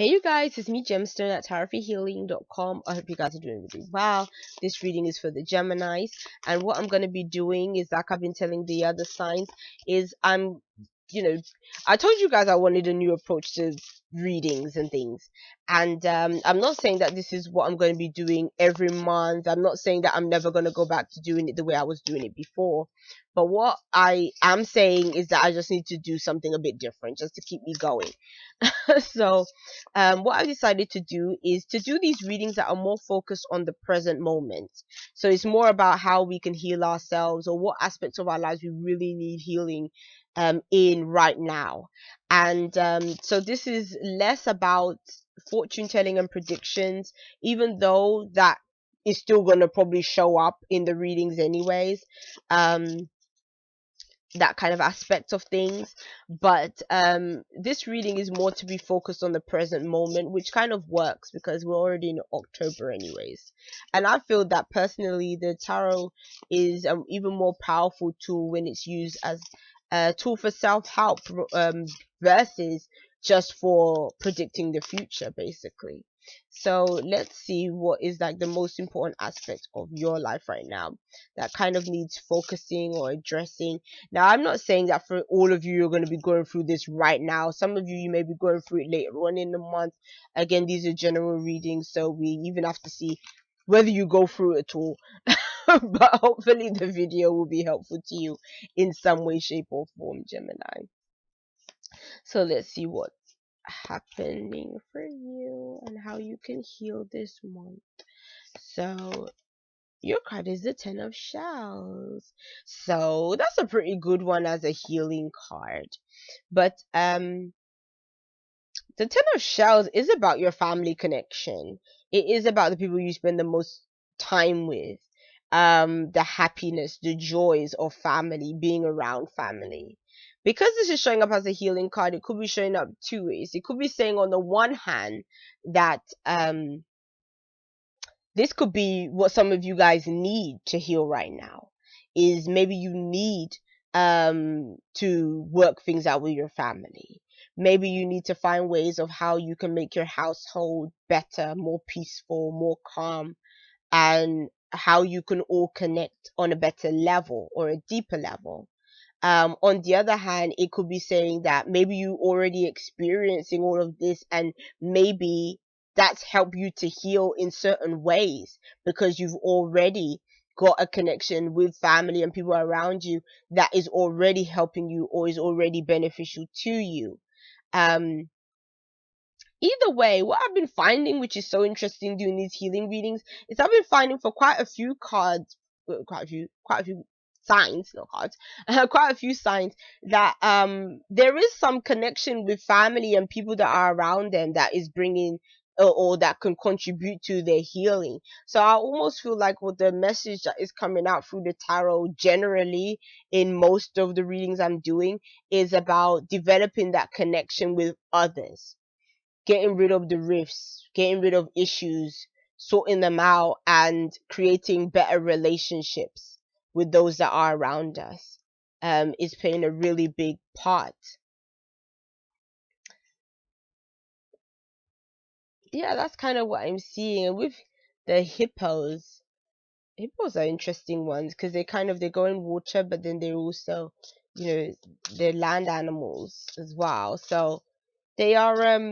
Hey you guys, it's me Gemstone at tarotforhealing.com. I hope you guys are doing really well. This reading is for the Geminis, and what I'm going to be doing is, like I've been telling the other signs, is you know, I told you guys I wanted a new approach to readings and things, and I'm not saying that this is what I'm going to be doing every month. I'm not saying that I'm never going to go back to doing it the way I was doing it before, but what I am saying is that I just need to do something a bit different just to keep me going. So what I decided to do is to do these readings that are more focused on the present moment. So it's more about how we can heal ourselves, or what aspects of our lives we really need healing in right now. And so this is less about fortune telling and predictions, even though that is still going to probably show up in the readings anyways. That kind of aspect of things, but this reading is more to be focused on the present moment, which kind of works because we're already in October anyways. And I feel that personally the tarot is an even more powerful tool when it's used as a tool for self-help, versus just for predicting the future basically. So let's see what is like the most important aspect of your life right now that kind of needs focusing or addressing. Now, I'm not saying that for all of you, you're going to be going through this right now. Some of you, you may be going through it later on in the month. Again, these are general readings, so we even have to see whether you go through it at all. But hopefully, the video will be helpful to you in some way, shape, or form, Gemini. So let's see what's happening for you and how you can heal this month. So your card is the Ten of Shells. So that's a pretty good one as a healing card. But the Ten of Shells is about your family connection. It is about the people you spend the most time with. The happiness, the joys of family, being around family. Because this is showing up as a healing card, it could be showing up two ways. It could be saying on the one hand that this could be what some of you guys need to heal right now, is maybe you need to work things out with your family. Maybe you need to find ways of how you can make your household better, more peaceful, more calm, and how you can all connect on a better level or a deeper level. On the other hand, it could be saying that maybe you already experiencing all of this, and maybe that's helped you to heal in certain ways because you've already got a connection with family and people around you that is already helping you or is already beneficial to you. Um, Either way, what I've been finding, which is so interesting doing these healing readings, is I've been finding for quite a few cards, quite a few signs, not cards, quite a few signs that there is some connection with family and people that are around them that is bringing or that can contribute to their healing. So I almost feel like what the message that is coming out through the tarot generally in most of the readings I'm doing is about developing that connection with others, getting rid of the rifts, getting rid of issues, sorting them out, and creating better relationships with those that are around us, is playing a really big part. Yeah, that's kind of what I'm seeing. And with the hippos are interesting ones because they go in water, but then they're also, they're land animals as well. So they are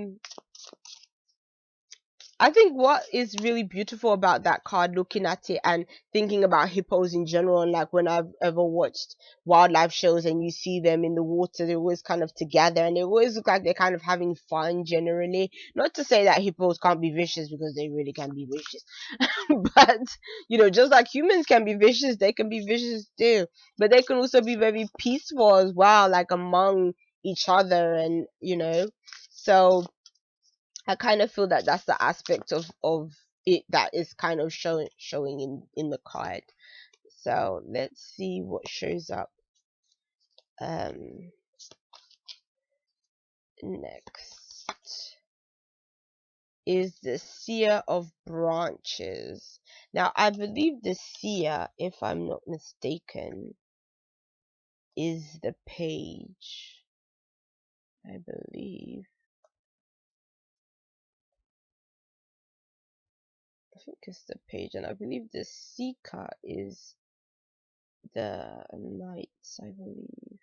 I think what is really beautiful about that card, looking at it and thinking about hippos in general, and like when I've ever watched wildlife shows and you see them in the water, they're always kind of together and they always look like they're kind of having fun generally. Not to say that hippos can't be vicious, because they really can be vicious. But, just like humans can be vicious, they can be vicious too. But they can also be very peaceful as well, like among each other, and, so I kind of feel that that's the aspect of it that is kind of showing in the card. So let's see what shows up um next is the seer of branches. Now I believe the seer, if I'm not mistaken, is the page, I believe. think it's the Page, and I believe the Seeker is the Knights, I believe.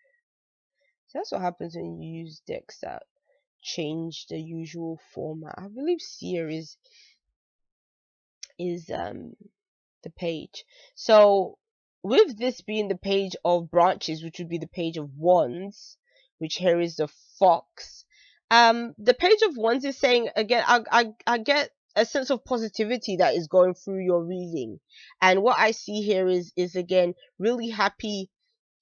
So that's what happens when you use decks that change the usual format. I believe Seer is the Page. So with this being the Page of Branches, which would be the Page of Wands, which here is the Fox. The Page of Wands is saying again, I get a sense of positivity that is going through your reading, and what I see here is again really happy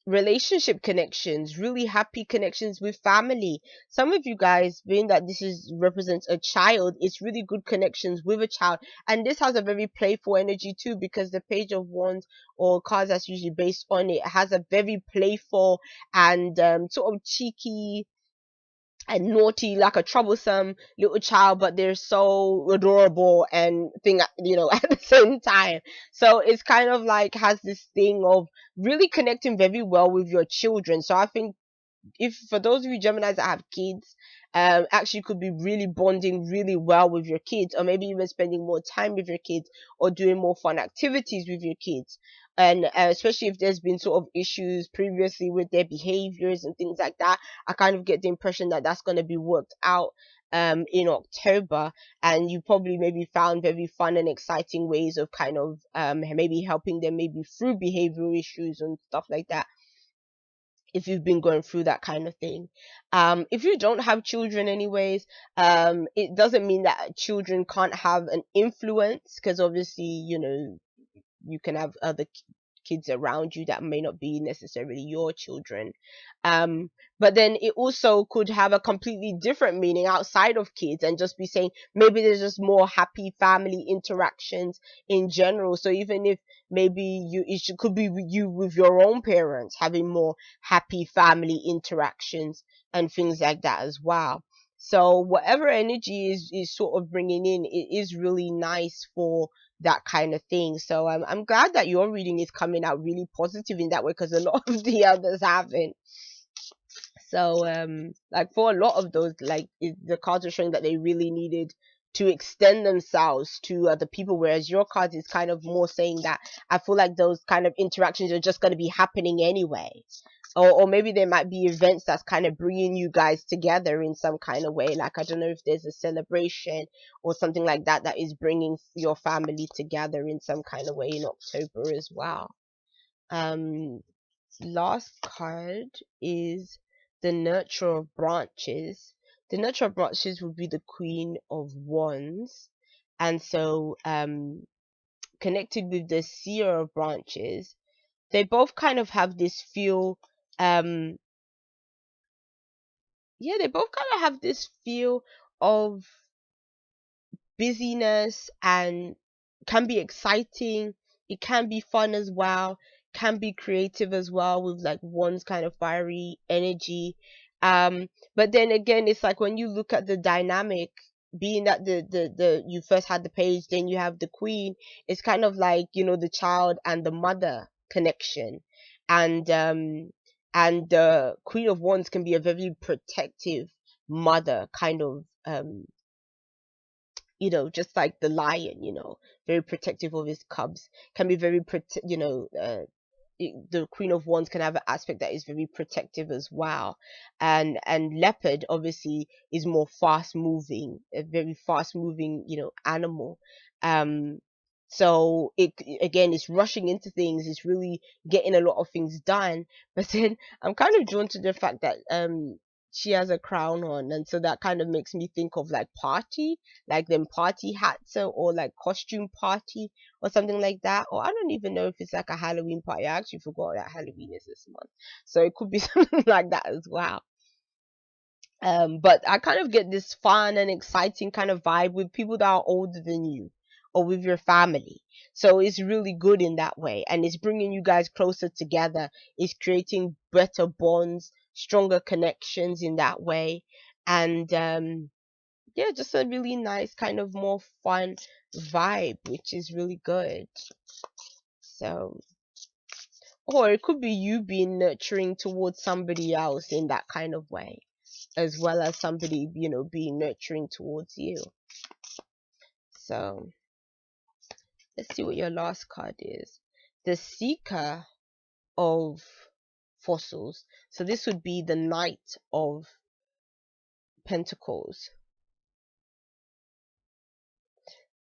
relationship connections, really happy connections with family. Some of you guys, being that this is represents a child, it's really good connections with a child. And this has a very playful energy too, because the Page of Wands, or cards that's usually based on it, has a very playful and sort of cheeky and naughty, like a troublesome little child, but they're so adorable and thing, at the same time. So it's kind of like has this thing of really connecting very well with your children. So I think, if for those of you Geminis that have kids, actually could be really bonding really well with your kids, or maybe even spending more time with your kids, or doing more fun activities with your kids. And especially if there's been sort of issues previously with their behaviors and things like that, I kind of get the impression that that's going to be worked out in October, and you probably maybe found very fun and exciting ways of kind of maybe helping them maybe through behavioral issues and stuff like that, if you've been going through that kind of thing. If you don't have children anyways, it doesn't mean that children can't have an influence, because obviously, you can have other kids around you that may not be necessarily your children. But then it also could have a completely different meaning outside of kids, and just be saying maybe there's just more happy family interactions in general. So even if maybe could be you with your own parents having more happy family interactions and things like that as well. So whatever energy is sort of bringing in, it is really nice for that kind of thing. So I'm glad that your reading is coming out really positive in that way, because a lot of the others haven't. So like for a lot of those, like the cards are showing that they really needed to extend themselves to other people, whereas your cards is kind of more saying that I feel like those kind of interactions are just going to be happening anyway. Or maybe there might be events that's kind of bringing you guys together in some kind of way. Like, I don't know if there's a celebration or something like that that is bringing your family together in some kind of way in October as well. Last card is the Nurture of Branches. The Nurture of Branches would be the Queen of Wands. And so, connected with the Seer of Branches, they both kind of have this feel, they both kind of have this feel of busyness, and can be exciting. It can be fun as well, can be creative as well, with like one's kind of fiery energy. But then again, it's like when you look at the dynamic, being that the you first had the Page, then you have the Queen, it's kind of like, the child and the mother connection. And the Queen of Wands can be a very protective mother, kind of, just like the lion, very protective of his cubs, can be very the Queen of Wands can have an aspect that is very protective as well. And Leopard obviously is more fast moving, a very fast moving, animal. um so it again, it's rushing into things, it's really getting a lot of things done. But then I'm kind of drawn to the fact that she has a crown on, and so that kind of makes me think of like party, like them party hats, or like costume party or something like that. Or I don't even know if it's like a Halloween party. I actually forgot that Halloween is this month, so it could be something like that as well. But I kind of get this fun and exciting kind of vibe with people that are older than you, or with your family. So it's really good in that way, and it's bringing you guys closer together. It's creating better bonds, stronger connections in that way. And yeah, just a really nice kind of more fun vibe, which is really good. So, or it could be you being nurturing towards somebody else in that kind of way, as well as somebody, being nurturing towards you. So Let's see what your last card is. The Seeker of Fossils. So this would be the Knight of Pentacles.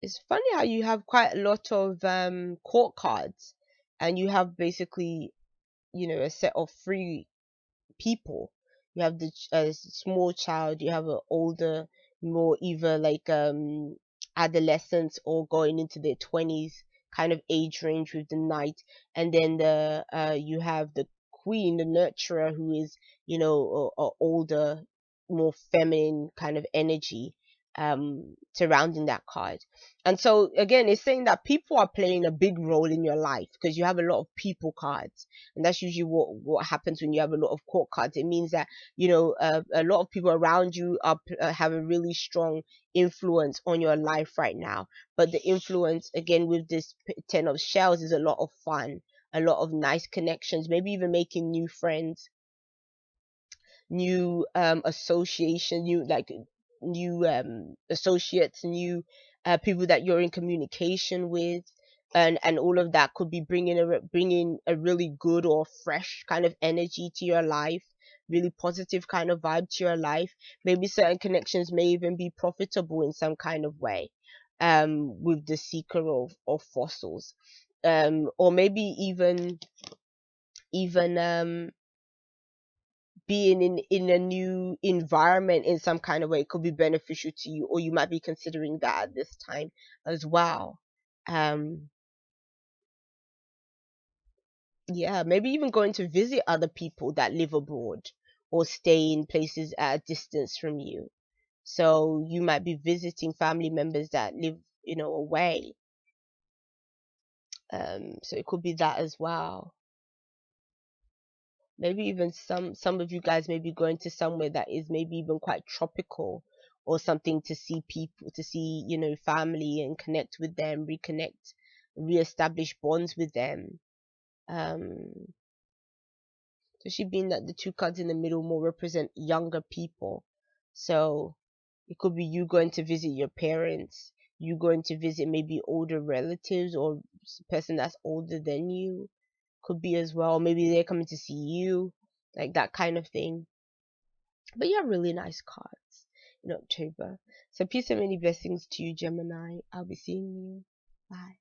It's funny how you have quite a lot of court cards, and you have basically, a set of three people. You have the small child, you have an older, more either like adolescents or going into their 20s kind of age range with the knight, and then the you have the queen, the nurturer, who is, a older, more feminine kind of energy surrounding that card. And so again, it's saying that people are playing a big role in your life because you have a lot of people cards, and that's usually what happens when you have a lot of court cards. It means that, a lot of people around you are have a really strong influence on your life right now. But the influence, again, with this 10 of shells, is a lot of fun, a lot of nice connections, maybe even making new friends, new association, new associates, new people that you're in communication with, and all of that could be bringing a really good or fresh kind of energy to your life, really positive kind of vibe to your life. Maybe certain connections may even be profitable in some kind of way, with the Seeker of Fossils, or maybe even being in a new environment in some kind of way could be beneficial to you, or you might be considering that at this time as well. um yeah, maybe even going to visit other people that live abroad or stay in places at a distance from you. So you might be visiting family members that live, away. So it could be that as well. Maybe even some of you guys may be going to somewhere that is maybe even quite tropical, or something, to see people, to see, family, and connect with them, reconnect, reestablish bonds with them. um Especially being that the two cards in the middle more represent younger people. So it could be you going to visit your parents, you going to visit maybe older relatives, or person that's older than you, could be as well. Maybe they're coming to see you, like that kind of thing. But you have really nice cards in October. So peace and many blessings to you, Gemini. I'll be seeing you. Bye.